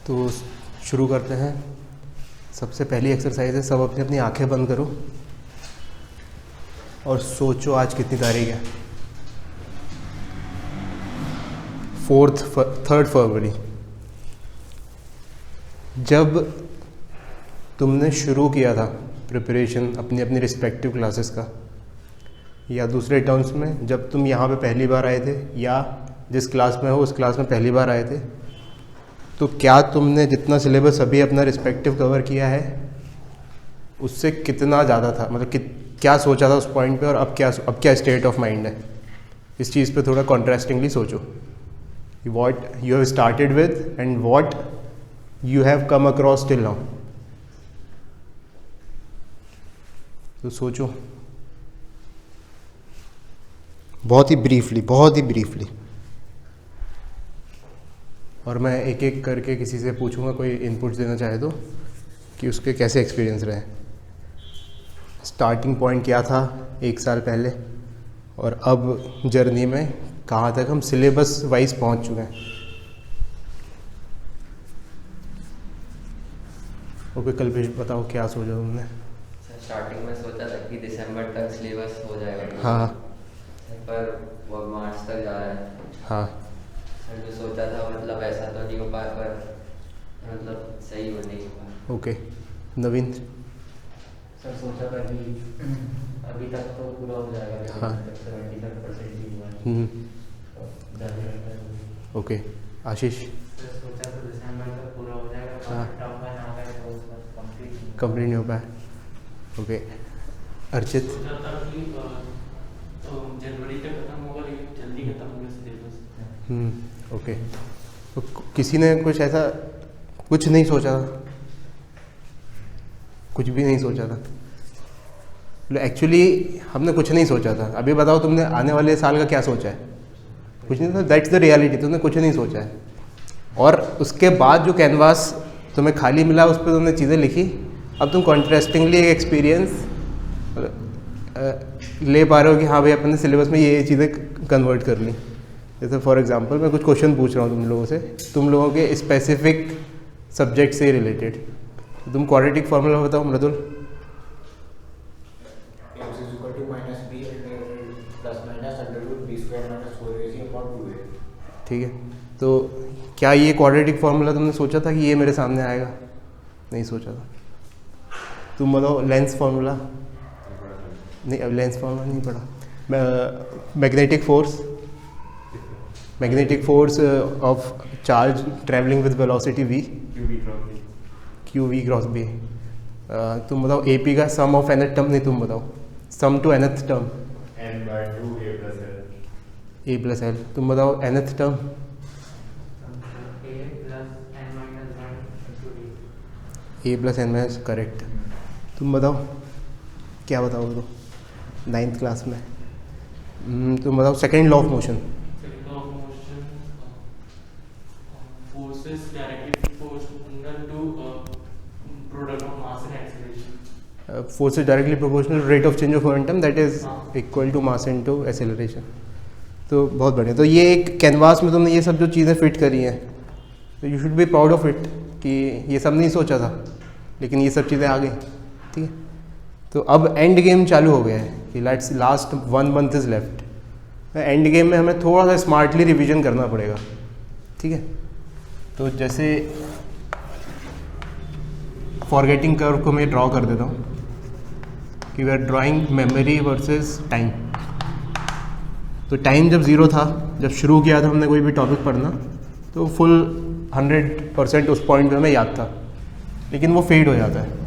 तो शुरू करते हैं। सबसे पहली एक्सरसाइज है, सब अपनी अपनी आंखें बंद करो और सोचो आज कितनी तारीख है। 3 फरवरी। जब तुमने शुरू किया था प्रिपरेशन अपनी अपनी रिस्पेक्टिव क्लासेस का, या दूसरे टर्म्स में जब तुम यहाँ पे पहली बार आए थे या जिस क्लास में हो उस क्लास में पहली बार आए थे, तो क्या तुमने जितना सिलेबस अभी अपना रिस्पेक्टिव कवर किया है उससे कितना ज़्यादा था? मतलब क्या सोचा था उस पॉइंट पे और अब क्या स्टेट ऑफ माइंड है? इस चीज़ पे थोड़ा कॉन्ट्रास्टिंगली सोचो। What you have started with and what you have come across till now. तो सोचो बहुत ही ब्रीफली। और मैं एक एक करके किसी से पूछूंगा कोई इनपुट्स देना चाहे तो, कि उसके कैसे एक्सपीरियंस रहे। स्टार्टिंग पॉइंट क्या था 1 साल पहले और अब जर्नी में कहाँ तक हम सिलेबस वाइज पहुँच चुके हैं। ओके, कल्पेश बताओ क्या सोचा तुमने? स्टार्टिंग में सोचा था कि दिसंबर तक सिलेबस हो जाएगा। हाँ। पर वो मार्च तक जा रहा है। हाँ। सर जो सोचा था मतलब ऐसा तो नहीं हो पाया, पर मतलब सही हो नहीं हुआ। ओके, नवीन? सर सोचा था कि अभी तक तो पूरा हो जाएगा। हाँ। 75% ही हुआ है। ओके, आशीष? सर सोचा था दिसंबर तक पूरा हो जाएगा। हाँ। टर्म में आ गए तो उसका कंप्लीट नहीं हो पाया। ओके, अर्चित? सोचा था कि जनवरी तक खत्म होगा, लेकिन जल्दी खत्म हो गया सिलेबस। ओके, तो किसी ने कुछ ऐसा कुछ नहीं सोचा था? कुछ भी नहीं सोचा था? एक्चुअली हमने कुछ नहीं सोचा था। अभी बताओ तुमने आने वाले साल का क्या सोचा है? कुछ नहीं था। दैट्स द रियलिटी, तुमने कुछ नहीं सोचा है। और उसके बाद जो कैनवास तुम्हें खाली मिला उस पर तुमने चीज़ें लिखी। अब तुम कॉन्ट्रास्टिंगली एक एक्सपीरियंस ले पा रहे हो कि हाँ भाई अपने सिलेबस में ये चीज़ें कन्वर्ट कर ली। जैसे फॉर एग्जांपल मैं कुछ क्वेश्चन पूछ रहा हूँ तुम लोगों से, तुम लोगों के स्पेसिफिक सब्जेक्ट से रिलेटेड। तो तुम क्वाड्रेटिक फार्मूला बताओ मृदुल। ठीक है, तो क्या ये क्वाड्रेटिक फार्मूला तुमने सोचा था कि ये मेरे सामने आएगा? नहीं सोचा था। तुम बताओ लेंस फार्मूला? नहीं, अब लेंस फार्मूला नहीं पढ़ा। Magnetic force of charge travelling with velocity v, Q V cross B. तुम बताओ AP का सम ऑफ nth टर्म। नहीं, तुम बताओ sum to nth term. n/2 a plus l. तुम बताओ nth term. a plus n minus, correct. तुम बताओ क्या बताओगे तो 9th क्लास में? तुम बताओ second law of motion. Forces directly proportional to product of mass and acceleration. Force is directly proportional rate of change of momentum that is equal to mass into acceleration. तो बहुत बढ़िया। तो ये एक canvas में तुमने ये सब जो चीज़ें फिट करी हैं, तो you should be proud of it कि ये सब नहीं सोचा था लेकिन ये सब चीज़ें आ गई। ठीक है, तो अब एंड गेम चालू हो गया है कि let's last 1 month is left. End game में हमें थोड़ा सा स्मार्टली रिवीजन करना पड़ेगा। ठीक है, तो जैसे फॉरगेटिंग कर्व को मैं ड्रॉ कर देता हूँ कि we are drawing memory versus time. तो टाइम जब 0 था, जब शुरू किया था हमने कोई भी टॉपिक पढ़ना, तो फुल 100% उस पॉइंट पे हमें याद था, लेकिन वो फेड हो जाता है।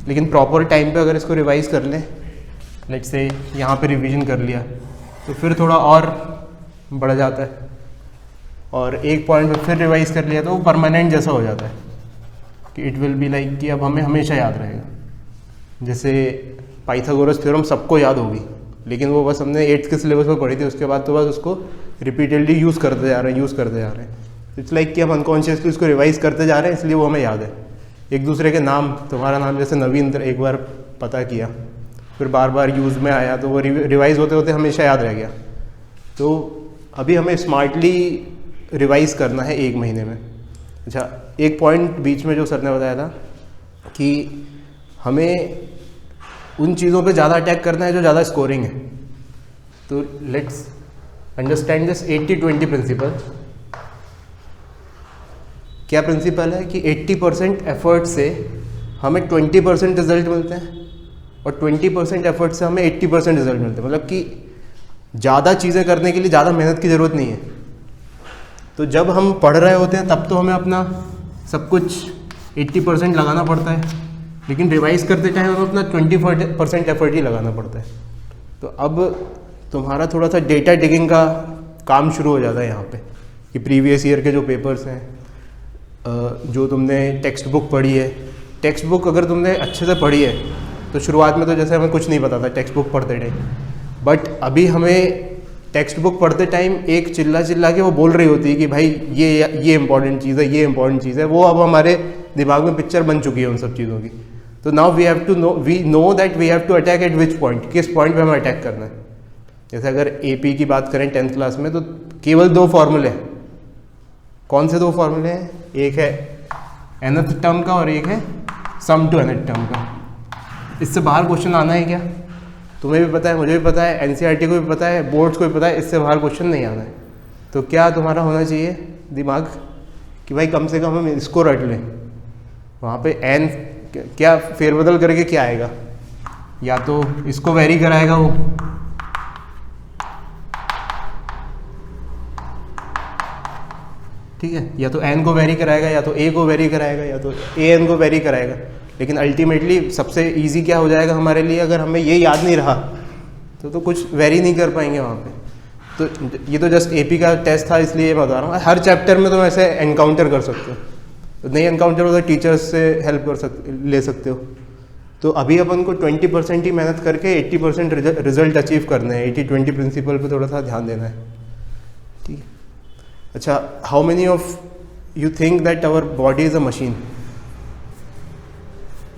लेकिन प्रॉपर टाइम पे अगर इसको रिवाइज़ कर लें, लेट्स से यहाँ पे रिवीजन कर लिया, तो फिर थोड़ा और बढ़ जाता है। और एक पॉइंट पे फिर रिवाइज़ कर लिया तो वो परमानेंट जैसा हो जाता है कि इट विल बी लाइक कि अब हमें हमेशा याद रहेगा। जैसे पाइथागोरस थ्योरम सबको याद होगी, लेकिन वो बस हमने 8th के सिलेबस में पढ़ी थी, उसके बाद तो बस उसको रिपीटेडली यूज़ करते जा रहे हैं। इट्स लाइक कि हम अनकॉन्शियसली उसको रिवाइज़ करते जा रहे हैं, इसलिए वो हमें याद है। एक दूसरे के नाम, तुम्हारा नाम जैसे नवीन एक बार पता किया, फिर बार बार यूज़ में आया, तो वो रिवाइज़ होते होते हमेशा याद रह गया। तो अभी हमें स्मार्टली रिवाइज़ करना है 1 महीने में। अच्छा, एक पॉइंट बीच में जो सर ने बताया था कि हमें उन चीज़ों पे ज़्यादा अटैक करना है जो ज़्यादा स्कोरिंग है। तो लेट्स अंडरस्टैंड दिस 80-20 प्रिंसिपल। क्या प्रिंसिपल है कि 80% एफर्ट से हमें 20% रिजल्ट मिलते हैं और 20% एफर्ट से हमें 80% रिजल्ट मिलते हैं। मतलब कि ज़्यादा चीज़ें करने के लिए ज़्यादा मेहनत की ज़रूरत नहीं है। तो जब हम पढ़ रहे होते हैं तब तो हमें अपना सब कुछ 80% लगाना पड़ता है, लेकिन रिवाइज करते टाइम हमें अपना 20% एफर्ट ही लगाना पड़ता है। तो अब तुम्हारा थोड़ा सा डेटा डिगिंग का काम शुरू हो जाता है यहाँ पे, कि प्रीवियस ईयर के जो पेपर्स हैं, जो तुमने टेक्स्ट बुक पढ़ी है, टेक्स्ट बुक अगर तुमने अच्छे से पढ़ी है तो शुरुआत में तो जैसे हमें कुछ नहीं पता था टेक्स्ट बुक पढ़ते टाइम, बट अभी हमें टेक्स्ट बुक पढ़ते टाइम एक चिल्ला चिल्ला के वो बोल रही होती है कि भाई ये इंपॉर्टेंट चीज़ है, ये इंपॉर्टेंट चीज़ है। वो अब हमारे दिमाग में पिक्चर बन चुकी है उन सब चीज़ों की। तो now we know that we have to attack at which point, किस पॉइंट पे हमें अटैक करना है। जैसे अगर एपी की बात करें 10th क्लास में, तो केवल 2 फॉर्मूले हैं। कौन से 2 फॉर्मूले हैं? एक है nth टर्म का और एक है सम टू nth टर्म का। इससे बाहर क्वेश्चन आना है क्या? तुम्हें भी पता है, मुझे भी पता है, एनसीईआरटी को भी पता है, बोर्ड्स को भी पता है, इससे बाहर क्वेश्चन नहीं आना है। तो क्या तुम्हारा होना चाहिए दिमाग कि भाई कम से कम हम इसको रट लें। वहाँ पे एन क्या फेरबदल करके क्या आएगा, या तो इसको वेरी कराएगा वो, ठीक है, या तो एन को वेरी कराएगा, या तो ए को वेरी कराएगा, या तो ए एन को वेरी कराएगा। लेकिन अल्टीमेटली सबसे इजी क्या हो जाएगा हमारे लिए, अगर हमें ये याद नहीं रहा तो कुछ वेरी नहीं कर पाएंगे वहाँ पे। तो ये तो जस्ट एपी का टेस्ट था इसलिए बता रहा हूँ। हर चैप्टर में तुम ऐसे एनकाउंटर कर सकते हो, तो नहीं एनकाउंटर हो तो टीचर्स से हेल्प ले सकते हो। तो अभी अपन को 20% ही मेहनत करके 80% रिजल्ट अचीव करने हैं। 80-20 प्रिंसिपल पे थोड़ा सा ध्यान देना है, ठीक है। अच्छा, how many of you think that our body is a machine?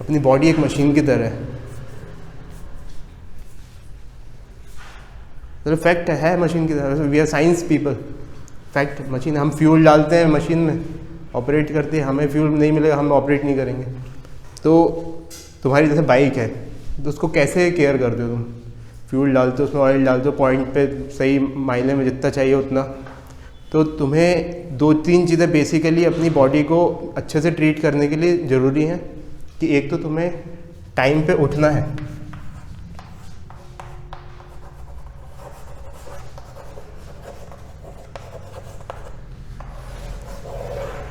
अपनी बॉडी एक मशीन की तरह है। तो फैक्ट है मशीन की तरह। We are science people. Fact, machine, हम फ्यूल डालते हैं मशीन में, ऑपरेट करती है, हमें फ्यूल नहीं मिलेगा हम ऑपरेट नहीं करेंगे। तो तुम्हारी जैसे बाइक है, तो उसको कैसे केयर करते हो तुम? फ्यूल डालते हो, उसमें ऑयल डालते हो पॉइंट पे, सही मायने में जितना चाहिए उतना। तो तुम्हें 2-3 चीज़ें बेसिकली अपनी बॉडी को अच्छे से ट्रीट करने के लिए ज़रूरी हैं। कि एक तो तुम्हें टाइम पे उठना है,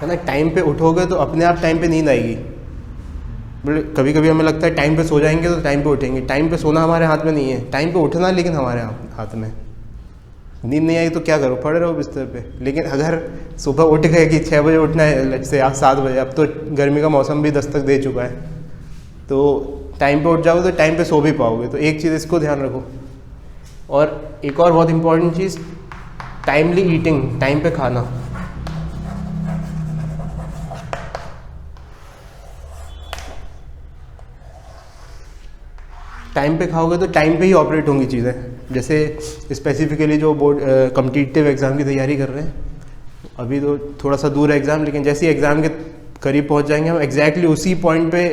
है ना। टाइम पे उठोगे तो अपने आप टाइम पे नींद आएगी। कभी कभी हमें लगता है टाइम पे सो जाएंगे तो टाइम पे उठेंगे। टाइम पे सोना हमारे हाथ में नहीं है, टाइम पे उठना लेकिन हमारे हाथ में। नींद नहीं आई तो क्या करो, पड़े रहो बिस्तर पे। लेकिन अगर सुबह उठ गए कि 6 बजे उठना है, लेट्स से 7 बजे, अब तो गर्मी का मौसम भी दस्तक दे चुका है, तो टाइम पे उठ जाओगे तो टाइम पे सो भी पाओगे। तो एक चीज़ इसको ध्यान रखो। और एक और बहुत इंपॉर्टेंट चीज़, टाइमली ईटिंग, टाइम पे खाना। टाइम पे खाओगे तो टाइम पे ही ऑपरेट होंगी चीज़ें। जैसे स्पेसिफिकली जो बोर्ड कॉम्पिटिटिव एग्ज़ाम की तैयारी कर रहे हैं, अभी तो थोड़ा सा दूर है एग्ज़ाम, लेकिन जैसे ही एग्ज़ाम के करीब पहुंच जाएंगे हम एग्जैक्टली उसी पॉइंट पे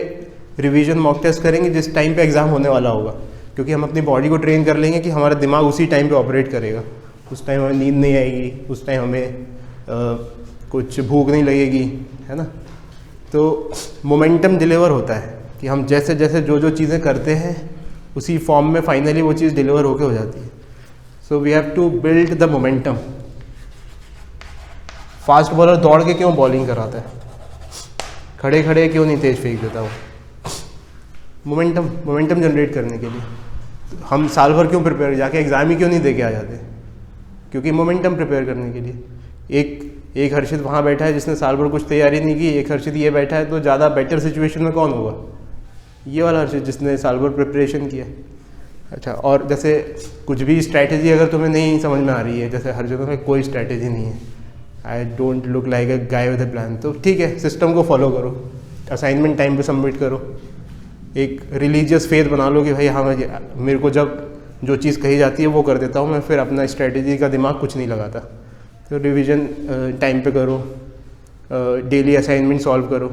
रिवीजन मॉक टेस्ट करेंगे जिस टाइम पे एग्ज़ाम होने वाला होगा। क्योंकि हम अपनी बॉडी को ट्रेन कर लेंगे कि हमारा दिमाग उसी टाइम पे ऑपरेट करेगा। उस टाइम हमें नींद नहीं आएगी, उस टाइम हमें कुछ भूख नहीं लगेगी, है ना। तो मोमेंटम डिलीवर होता है कि हम जैसे जैसे जो चीज़ें करते हैं उसी फॉर्म में फाइनली वो चीज़ डिलीवर होके हो जाती है। So we have to build the momentum. Fast bowler दौड़ के क्यों बॉलिंग कराता है, खड़े खड़े क्यों नहीं तेज फेंक देता वो? मोमेंटम जनरेट करने के लिए। हम साल भर क्यों प्रिपेयर, जाके एग्ज़ाम ही क्यों नहीं दे के आ जाते? क्योंकि मोमेंटम प्रिपेयर करने के लिए। एक हर्षित वहाँ बैठा है जिसने साल भर कुछ तैयारी नहीं की, एक हर्षित ये बैठा है, तो ज़्यादा बेटर सिचुएशन में कौन होगा? ये वाला हर्षित जिसने साल भर प्रिपरेशन किया। अच्छा, और जैसे कुछ भी स्ट्रैटेजी अगर तुम्हें नहीं समझ में आ रही है, जैसे हर्षित में कोई स्ट्रैटेजी नहीं है, I don't look like a guy with a plan, तो ठीक है, सिस्टम को फॉलो करो, असाइनमेंट टाइम पे सबमिट करो, एक रिलीजियस फेथ बना लो कि भाई हाँ मेरे को जब जो चीज़ कही जाती है वो कर देता हूँ मैं, फिर अपना स्ट्रैटेजी का दिमाग कुछ नहीं लगाता। तो रिवीजन टाइम पे करो, डेली असाइनमेंट सॉल्व करो,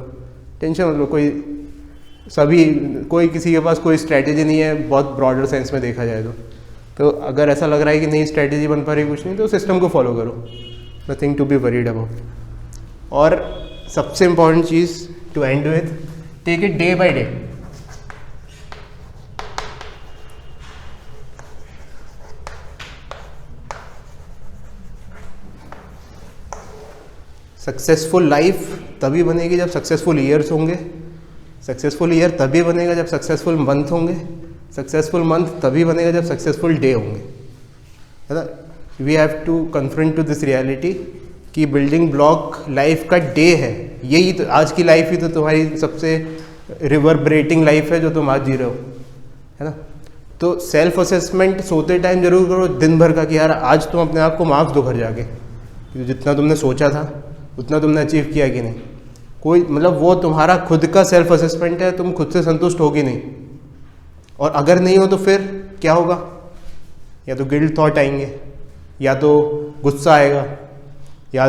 टेंशन मत लो। कोई किसी के पास कोई स्ट्रैटेजी नहीं है बहुत ब्रॉडर सेंस में देखा जाए तो अगर ऐसा लग रहा है कि नहीं स्ट्रैटेजी बन पा रही कुछ नहीं, तो सिस्टम को फॉलो करो, nothing to be worried about. और सबसे इम्पॉर्टेंट चीज़ to end with, take it day by day. Successful life तभी बनेगी जब सक्सेसफुल ईयर्स होंगे, सक्सेसफुल ईयर तभी बनेगा जब सक्सेसफुल मंथ होंगे, सक्सेसफुल मंथ तभी बनेगा जब सक्सेसफुल डे होंगे, है ना। We have to confront to this reality कि बिल्डिंग ब्लॉक लाइफ का डे है। यही तो आज की लाइफ ही तो तुम्हारी सबसे रिवर्बरेटिंग लाइफ है जो तुम आज जी रहे हो, है ना। तो सेल्फ असेसमेंट सोते टाइम जरूर करो दिन भर का कि यार आज तुम अपने आप को मार्क्स दो घर जाके, जितना तुमने सोचा था उतना तुमने अचीव किया कि नहीं। कोई मतलब वो तुम्हारा खुद का सेल्फ असेसमेंट है, तुम खुद से संतुष्ट हो कि नहीं। और अगर नहीं हो तो फिर क्या होगा, या तो गिल्ट थॉट आएंगे, या तो गुस्सा आएगा, या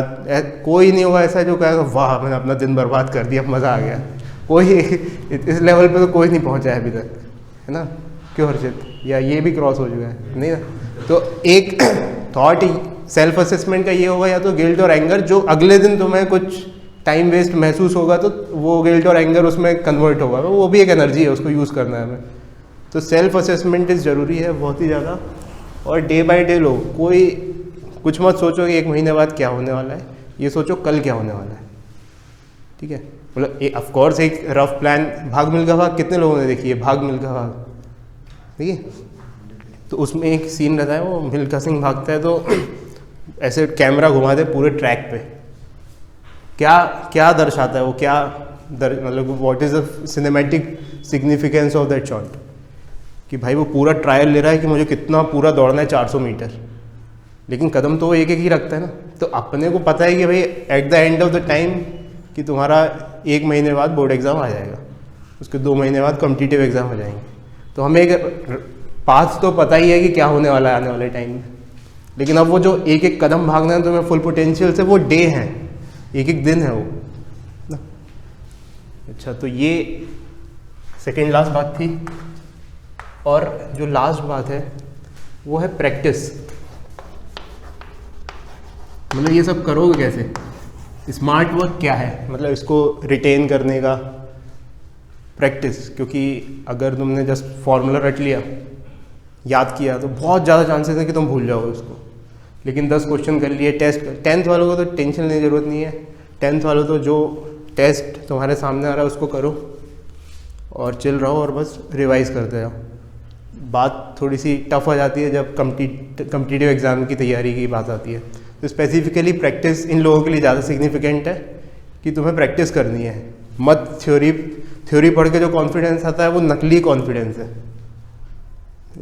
कोई नहीं होगा ऐसा जो कहेगा वाह मैंने अपना दिन बर्बाद कर दिया, मज़ा आ गया। कोई इस लेवल पे तो कोई नहीं पहुंचा है अभी तक, है ना। क्यों हर्षित, या ये भी क्रॉस हो चुका है नहीं ना। तो एक थॉट सेल्फ असेसमेंट का ये होगा, या तो गिल्ट और एंगर, जो अगले दिन तुम्हें कुछ टाइम वेस्ट महसूस होगा तो वो गिल्ट और एंगर उसमें कन्वर्ट होगा, वो भी एक एनर्जी है, उसको यूज़ करना है हमें। तो सेल्फ असेसमेंट इज़ ज़रूरी है बहुत ही ज़्यादा। और डे बाय डे लो, कोई कुछ मत सोचो कि 1 महीने बाद क्या होने वाला है, ये सोचो कल क्या होने वाला है, ठीक है। मतलब ऑफकोर्स एक रफ प्लान, भाग मिल्खा भाग कितने लोगों ने देखी है, भाग मिल्खा भाग, ठीक है। तो उसमें एक सीन रहता है, वो मिल्खा सिंह भागता है तो ऐसे कैमरा घुमाते पूरे ट्रैक पे, क्या दर्शाता है वो, मतलब what is the cinematic significance of that shot, कि भाई वो पूरा ट्रायल ले रहा है कि मुझे कितना पूरा दौड़ना है 400 मीटर, लेकिन कदम तो वो एक एक ही रखता है ना। तो अपने को पता है कि भाई at the end of the time कि तुम्हारा 1 महीने बाद बोर्ड एग्ज़ाम आ जाएगा, उसके 2 महीने बाद कॉम्पिटिटिव एग्ज़ाम हो जाएंगे। तो हमें एक पाथ तो पता ही है कि क्या होने वाला है आने वाले टाइम में, लेकिन अब वो जो एक एक कदम भागना है तुम्हें फुल पोटेंशियल से, वो डे है, एक एक दिन है वो ना। अच्छा, तो ये सेकेंड लास्ट बात थी। और जो लास्ट बात है वो है प्रैक्टिस। मतलब ये सब करोगे कैसे, स्मार्ट वर्क क्या है, मतलब इसको रिटेन करने का प्रैक्टिस। क्योंकि अगर तुमने जस्ट फॉर्मूला रट लिया, याद किया, तो बहुत ज़्यादा चांसेस है कि तुम भूल जाओगे उसको। लेकिन 10 क्वेश्चन कर लिए, टेस्ट 10th वालों को तो टेंशन लेने की ज़रूरत नहीं है। 10th वालों तो जो टेस्ट तुम्हारे सामने आ रहा है उसको करो और चिल रहो और बस रिवाइज करते जाओ। बात थोड़ी सी टफ हो जाती है जब कम्पिटिटिव एग्ज़ाम की तैयारी की बात आती है। तो स्पेसिफिकली प्रैक्टिस इन लोगों के लिए ज़्यादा सिग्निफिकेंट है कि तुम्हें प्रैक्टिस करनी है। मत थ्योरी पढ़ के जो कॉन्फिडेंस आता है वो नकली कॉन्फिडेंस है।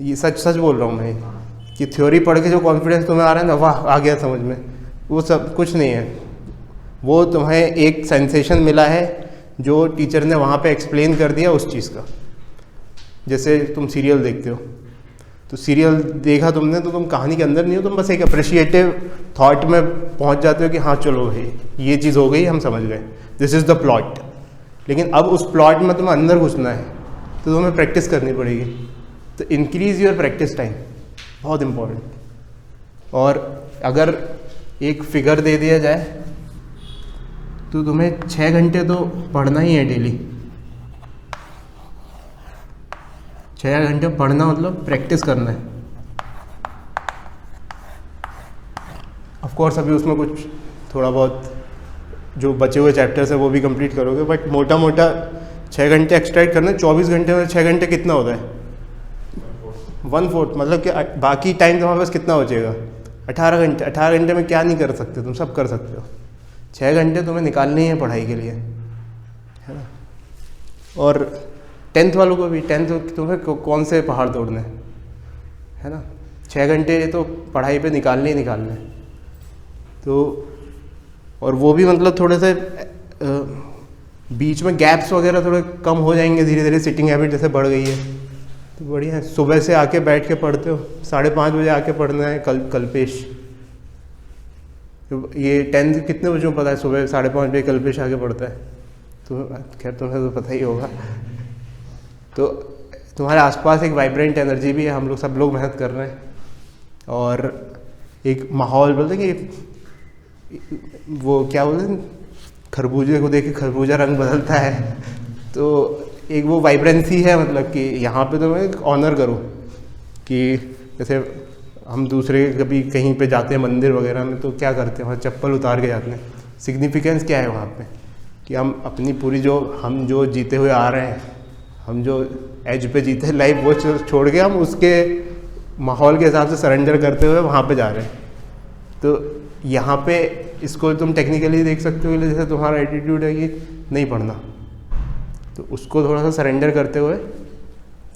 ये सच बोल रहा हूँ मैं कि थ्योरी पढ़ के जो कॉन्फिडेंस तुम्हें आ रहा है ना, वाह आ गया समझ में, वो सब कुछ नहीं है। वो तुम्हें एक सेंसेशन मिला है जो टीचर ने वहाँ पे एक्सप्लेन कर दिया उस चीज़ का। जैसे तुम सीरियल देखते हो, तो सीरियल देखा तुमने तो तुम कहानी के अंदर नहीं हो, तुम बस एक अप्रिशिएटिव थॉट में पहुँच जाते हो कि हाँ चलो भाई ये चीज़ हो गई, हम समझ गए, दिस इज़ द प्लॉट। लेकिन अब उस प्लॉट में तुम्हें अंदर घुसना है तो तुम्हें प्रैक्टिस करनी पड़ेगी। तो इंक्रीज़ योर प्रैक्टिस टाइम, बहुत इम्पोर्टेंट। और अगर एक फिगर दे दिया जाए तो तुम्हें 6 घंटे तो पढ़ना ही है डेली। 6 घंटे पढ़ना मतलब प्रैक्टिस करना है। ऑफ कोर्स अभी उसमें कुछ थोड़ा बहुत जो बचे हुए चैप्टर्स है वो भी कंप्लीट करोगे, बट मोटा मोटा 6 घंटे एक्सट्रैक्ट करना है। 24 घंटे में 6 घंटे कितना होता है, 1/4, मतलब कि बाकी टाइम तुम्हारे पास कितना बचेगा, 18 घंटे। 18 घंटे में क्या नहीं कर सकते, तुम सब कर सकते हो। 6 घंटे तुम्हें निकालने ही है पढ़ाई के लिए, है ना। और 10th वालों को भी, 10th तुम्हें कौन से पहाड़ तोड़ने, है ना। 6 घंटे तो पढ़ाई पे निकालने ही निकालने। तो और वो भी मतलब थोड़े से बीच में गैप्स वगैरह थोड़े कम हो जाएंगे धीरे धीरे, सिटिंग हैबिट जैसे बढ़ गई है तो बढ़िया है। सुबह से आके बैठ के पढ़ते हो, 5:30 बजे आके पढ़ना है कल्पेश, ये 10th कितने बजे पता है? सुबह 5:30 बजे कल्पेश आगे पढ़ता है, तो खैर तुम्हें तो पता ही होगा। तो तुम्हारे आसपास एक वाइब्रेंट एनर्जी भी है, हम लोग सब लोग मेहनत कर रहे हैं, और एक माहौल बोलते हैं कि वो क्या बोलते हैं, खरबूजे को देख के खरबूजा रंग बदलता है, तो एक वो वाइब्रेंसी है, मतलब कि यहाँ पे तो मैं ऑनर करूँ कि जैसे हम दूसरे कभी कहीं पे जाते हैं मंदिर वगैरह में, तो क्या करते हैं वहाँ चप्पल उतार के जाते हैं। सिग्निफिकेंस क्या है वहाँ पे कि हम अपनी पूरी हम जो जीते हुए आ रहे हैं, हम जो एज पे जीते हैं लाइफ, वो छोड़ के हम उसके माहौल के हिसाब से सरेंडर करते हुए वहाँ पे जा रहे हैं। तो यहाँ पे इसको तुम टेक्निकली देख सकते हो, जैसे तुम्हारा एटीट्यूड है कि नहीं पढ़ना, तो उसको थोड़ा सा सरेंडर करते हुए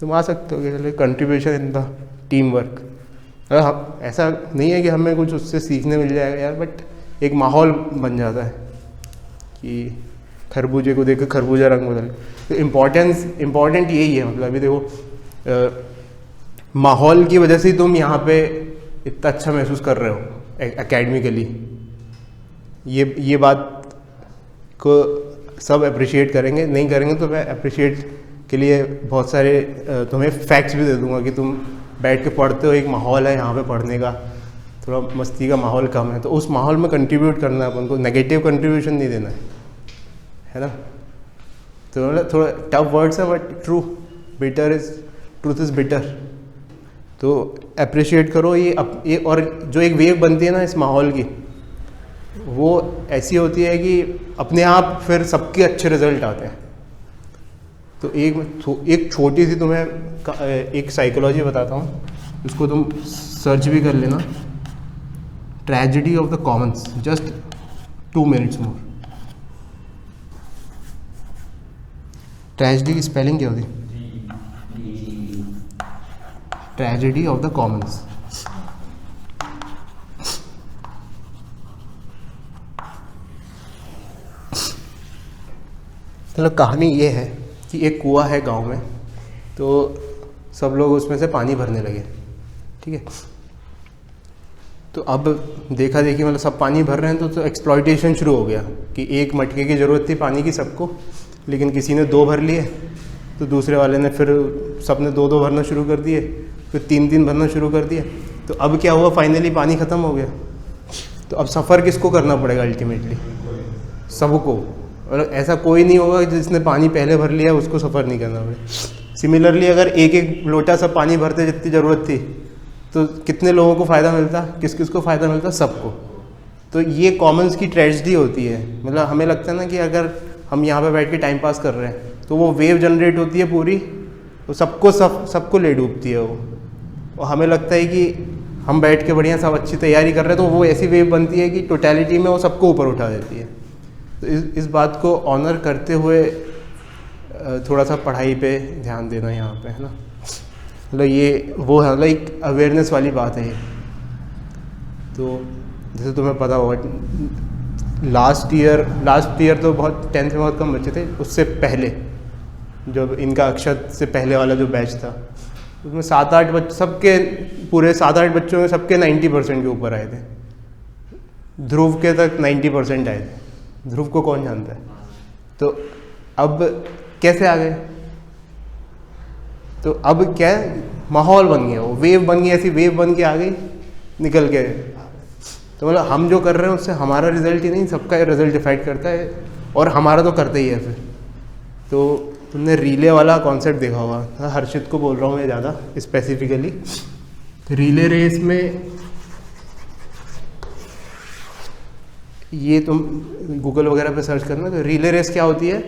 तुम आ सकते हो कि contribution in the team work. ऐसा नहीं है कि हमें कुछ उससे सीखने मिल जाएगा यार, बट एक माहौल बन जाता है कि खरबूजे को देख खरबूजा रंग बदल। तो इम्पोर्टेंट यही है, मतलब अभी देखो माहौल की वजह से ही तुम यहाँ पे इतना अच्छा महसूस कर रहे हो एकेडमिकली। ये बात को सब अप्रिशिएट करेंगे, नहीं करेंगे तो मैं अप्रिशिएट के लिए बहुत सारे तुम्हें फैक्ट्स भी दे दूंगा कि तुम बैठ के पढ़ते हो, एक माहौल है यहाँ पे पढ़ने का, थोड़ा मस्ती का माहौल कम है, तो उस माहौल में कंट्रीब्यूट करना है अपन को, नेगेटिव कंट्रीब्यूशन नहीं देना है ना। तो मतलब थोड़ा टफ वर्ड्स है but true, truth is bitter. तो अप्रिशिएट करो ये और जो एक वेव बनती है ना इस माहौल की, वो ऐसी होती है कि अपने आप फिर सबके अच्छे रिजल्ट आते हैं। तो एक छोटी सी तुम्हें एक साइकोलॉजी बताता हूँ, उसको तुम सर्च भी कर लेना, tragedy of the Commons, just 2 minutes more. Tragedy की स्पेलिंग क्या होती? Tragedy of the Commons. मतलब कहानी ये है कि एक कुआं है गांव में, तो सब लोग उसमें से पानी भरने लगे, ठीक है। तो अब देखा देखी मतलब सब पानी भर रहे हैं, तो एक्सप्लॉइटेशन शुरू हो गया कि एक मटके की ज़रूरत थी पानी की सबको, लेकिन किसी ने 2 भर लिए, तो दूसरे वाले ने फिर सबने 2-2 भरना शुरू कर दिए, फिर 3-3 भरना शुरू कर दिया। तो अब क्या हुआ, फाइनली पानी ख़त्म हो गया। तो अब सफ़र किसको करना पड़ेगा अल्टीमेटली? सबको। और ऐसा कोई नहीं होगा जिसने पानी पहले भर लिया उसको सफ़र नहीं करना पड़े। सिमिलरली अगर एक एक लोटा सब पानी भरते जितनी ज़रूरत थी, तो कितने लोगों को फ़ायदा मिलता, किस किस को फ़ायदा मिलता? सबको। तो ये कॉमन्स की ट्रेजेडी होती है। मतलब हमें लगता है ना कि अगर हम यहाँ पे बैठ के टाइम पास कर रहे हैं, तो वो वेव जनरेट होती है पूरी, तो सबको ले डूबती है वो। और हमें लगता है कि हम बैठ के बढ़िया सब अच्छी तैयारी कर रहे हैं, तो वो ऐसी वेव बनती है कि टोटलिटी में वो सबको ऊपर उठा देती है। तो इस बात को ऑनर करते हुए थोड़ा सा पढ़ाई पे ध्यान देना यहाँ पे, है ना। मतलब ये वो है, मतलब एक अवेयरनेस वाली बात है ये। तो जैसे तुम्हें पता होगा लास्ट ईयर तो बहुत 10th में बहुत कम बच्चे थे, उससे पहले जब इनका अक्षत से पहले वाला जो बैच था, उसमें 7-8 बच्चे, सबके पूरे 7-8 बच्चों में सबके 90% के ऊपर आए थे। ध्रुव के तक 90% आए थे। ध्रुव को कौन जानता है? तो अब कैसे आ गए? तो अब क्या है, माहौल बन गया, वो वेव बन गई, ऐसी वेव बन के आ गई निकल के। तो मतलब हम जो कर रहे हैं उससे हमारा रिजल्ट ही नहीं, सबका रिजल्ट डिफाइड करता है, और हमारा तो करता ही है फिर। तो तुमने रिले वाला कॉन्सेप्ट देखा होगा, हर्षित को बोल रहा हूँ मैं ज़्यादा स्पेसिफिकली। रिले रेस में ये तुम गूगल वगैरह पे सर्च करना, तो रिले रेस क्या होती है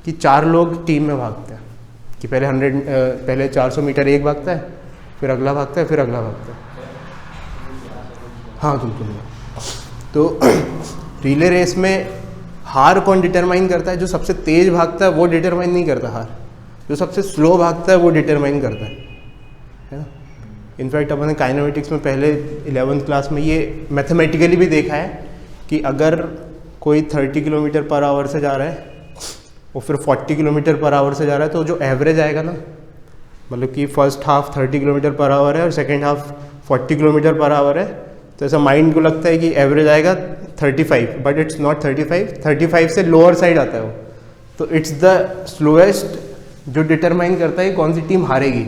कि 4 लोग टीम में भागते हैं, कि पहले 400 मीटर एक भागता है, फिर अगला भागता है, फिर अगला भागता है। हाँ बिल्कुल। तो रिले रेस में हार कौन डिटरमाइन करता है? जो सबसे तेज़ भागता है वो डिटरमाइन नहीं करता हार, जो सबसे स्लो भागता है वो डिटरमाइन करता है ना। इनफैक्ट अपने काइनेमेटिक्स में पहले 11th क्लास में ये मैथमेटिकली भी देखा है कि अगर कोई 30 किलोमीटर पर आवर से जा रहा है और फिर 40 किलोमीटर पर आवर से जा रहा है, तो जो एवरेज आएगा ना, मतलब कि first half 30 kilometre per hour है और second half 40 kilometre per hour है, तो ऐसा माइंड को लगता है कि एवरेज आएगा 35, बट इट्स नॉट 35 से लोअर साइड आता है वो, तो इट्स द स्लोएस्ट जो डिटरमाइन करता है कौन सी टीम हारेगी।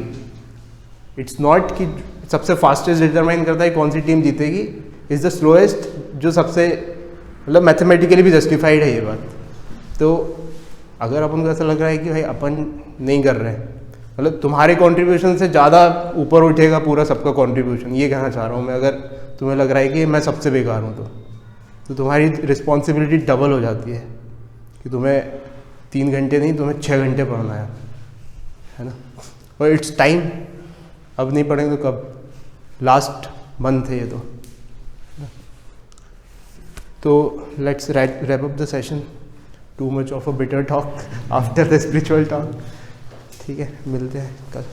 इट्स नॉट कि सबसे फास्टेस्ट डिटरमाइन करता है कौन सी टीम जीतेगी, इज़ द स्लोएस्ट जो सबसे मतलब मैथमेटिकली भी जस्टिफाइड है ये बात। तो अगर अपन को ऐसा लग रहा है कि भाई अपन नहीं कर रहे हैं, मतलब तुम्हारे कंट्रीब्यूशन से ज़्यादा ऊपर उठेगा पूरा सबका कंट्रीब्यूशन, ये कहना चाह रहा हूँ मैं। अगर तुम्हें लग रहा है कि मैं सबसे बेकार हूँ तो तुम्हारी रिस्पॉन्सिबिलिटी डबल हो जाती है कि तुम्हें 3 घंटे नहीं, तुम्हें 6 घंटे पढ़ना है ना। और इट्स टाइम, अब नहीं पढ़ेंगे तो कब, लास्ट मंथ है ये तो let's wrap up the session. Too much of a bitter talk after the spiritual talk. ठीक है, मिलते हैं कल।